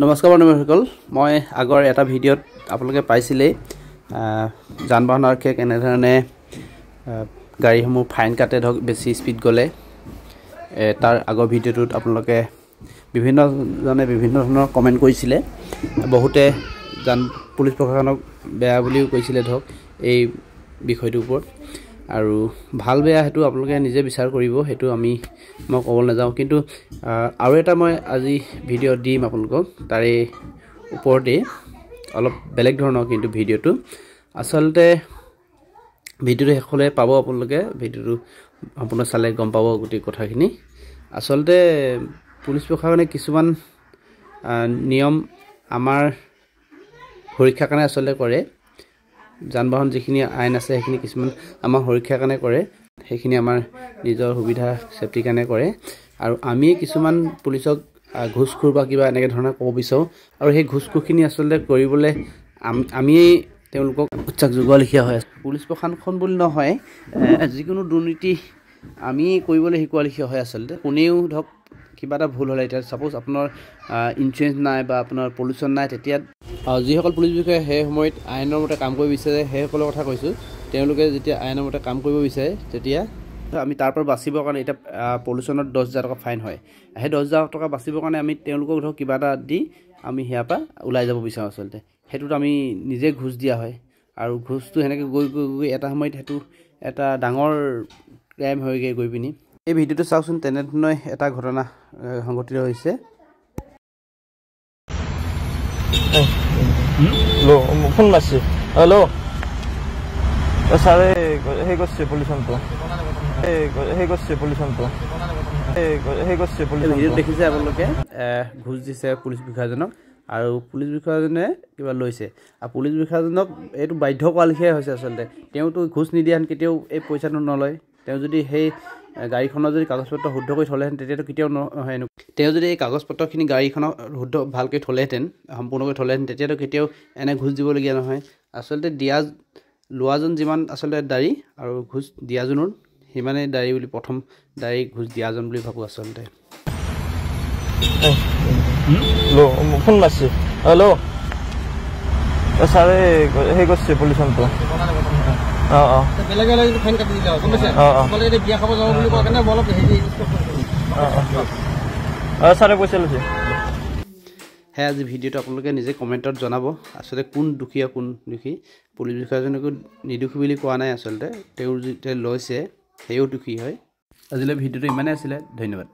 নমস্কাৰ বন্ধুসকল, মই আগৰ এটা ভিডিঅ'ত আপোনালোকে পাইছিলেই যান বাহন আৰক্ষীয়ে কেনেধৰণে গাড়ীসমূহ ফাইন কাটে ধৰক বেছি স্পীড গ'লে। তাৰ আগৰ ভিডিঅ'টোত আপোনালোকে বিভিন্নজনে বিভিন্ন ধৰণৰ কমেণ্ট কৰিছিলে। বহুতে পুলিচ প্ৰশাসনক বেয়া বুলিও কৈছিলে ধৰক এই বিষয়টোৰ ওপৰত। আৰু ভাল বেয়া হেতু আপোনালোকে নিজে বিচাৰ কৰিব, হেতু মই ক'ব নাযাওঁ। কিন্তু আৰু এটা মই আজি ভিডিঅ' দিম আপোনালোকক, তাৰে ওপৰতে অলপ বেলেগ ধৰণৰ কিন্তু ভিডিঅ'টো আচলতে ভিডিঅ'টো শেষলৈ পাব আপোনালোকে। ভিডিঅ'টো সম্পূৰ্ণ চালে গম পাব গোটেই কথাখিনি। আচলতে পুলিচ প্ৰশাসনে কিছুমান নিয়ম আমাৰ সুৰক্ষাৰ কাৰণে আচলতে কৰে। যান বাহন যিখিনি আইন আছে সেইখিনি কিছুমান আমাৰ সুৰক্ষাৰ কাৰণে কৰে, সেইখিনি আমাৰ নিজৰ সুবিধা সেফটিৰ কাৰণে কৰে। আৰু আমি কিছুমান পুলিচক ঘুষখোৰ বা কিবা এনেকৈ ধৰণৰ ক'ব বিচাৰোঁ। আৰু সেই ঘুষখোৰখিনি আচলতে কৰিবলৈ আমিয়েই তেওঁলোকক উৎসাহ যোগোৱালিখীয়া হৈ আছে। পুলিচ প্ৰশাসন বুলি নহয়, যিকোনো দুৰ্নীতি আমি কৰিবলৈ শিকোৱালিখীয়া হয়। আচলতে কোনেও ধৰক কিবা এটা ভুল হ'লে, এতিয়া ছাপ'জ আপোনাৰ ইঞ্চুৰেঞ্চ নাই বা আপোনাৰ পলিউশ্যন নাই, তেতিয়া যিসকল পুলিচ বিষয়াই সেই সময়ত আইনৰ মতে কাম কৰিব বিচাৰে, সেইসকলৰ কথা কৈছোঁ। তেওঁলোকে যেতিয়া আইনৰ মতে কাম কৰিব বিচাৰে, তেতিয়া আমি তাৰ পৰা বাচিবৰ কাৰণে, এতিয়া পলিউশ্যনত 10,000 টকা ফাইন হয়। সেই 10,000 টকা বাচিবৰ কাৰণে আমি তেওঁলোকক ধৰক কিবা এটা দি আমি সেয়াৰ পৰা ওলাই যাব বিচাৰোঁ। আচলতে সেইটোত আমি নিজে ঘুষ দিয়া হয়। আৰু ঘুষটো সেনেকৈ গৈ গৈ গৈ এটা সময়ত সেইটো এটা ডাঙৰ ক্ৰাইম হয়গৈ গৈ পিনি। এই ভিডিঅ'টো চাওকচোন, তেনেধৰণে এটা ঘটনা সংঘটিত হৈছে। ফোন মারছি, হ্যালো স্যারে হে করছে পলিউশনটো, হে করছে পলিউশনটো, হে করছে পলিউশন। ভিডিঅ'ত দেখিছে আপোনালোকে ঘুষ দিছে পুলিচ বিষয়াজনক, আৰু পুলিচ বিষয়াজনে কিবা লৈছে। আৰু পুলিচ বিষয়াজনক এইটো বাধ্য কৰা লেখীয়াই হৈছে। আচলতে তেওঁতো ঘুষ নিদিয়াহেঁতেন কেতিয়াও এই পইচাটো নলয়। তেওঁ যদি সেই গাড়ীখনৰ যদি কাগজ পত্ৰ শুদ্ধ কৰি থ'লেহেঁতেন তেতিয়াতো কেতিয়াও নহয়। তেওঁ যদি এই কাগজ পত্ৰখিনি গাড়ীখনক শুদ্ধ ভালকৈ থ'লেহেঁতেন, সম্পূৰ্ণকৈ থ'লেহেঁতেন, তেতিয়াতো কেতিয়াও এনে ঘুষ দিবলগীয়া নহয়। আচলতে লোৱাজন যিমান আচলতে দায়ী, আৰু ঘুষ দিয়াজনৰ সিমানেই দায়ী বুলি প্ৰথম দায়ী ঘুষ দিয়াজন বুলি ভাবোঁ। আচলতে ফোন মারছি, হ্যালো স্যারে হে করছে পলিউশনটো। ফাইন কাটি দিলে বিয়া খাব যাব বুলি কোৱা কাৰণে অলপ ছাৰে পইচা লৈছে। সেয়া আজি ভিডিঅ'টো আপোনালোকে নিজে কমেণ্টত জনাব, আচলতে কোন দোষী আৰু কোন দোষী। পুলিচ বিষয়াজনকো নিৰ্দোষী বুলি কোৱা নাই, আচলতে তেওঁ যেতিয়া লৈছে সেয়েও দোষী হয়। আজিলৈ ভিডিঅ'টো ইমানেই আছিলে। ধন্যবাদ।